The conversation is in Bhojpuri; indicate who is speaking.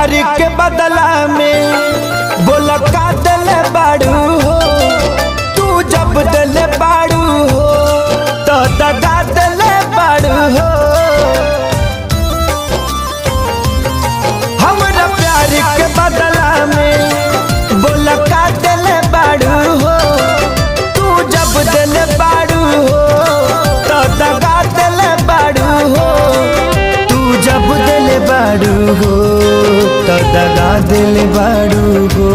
Speaker 1: प्यार के बदला में बोला का दिल बाड़ू हो। तू जब दिल बाड़ू हो तो दगा दिल बाड़ू हो। हमरा प्यार के बदला में बोला का दिल बाड़ू हो। तू जब दिल बाड़ू हो तो दगा दिल बाड़ू हो। तू जब दिल बाड़ू हो तो दगा दिल बाड़ू हो।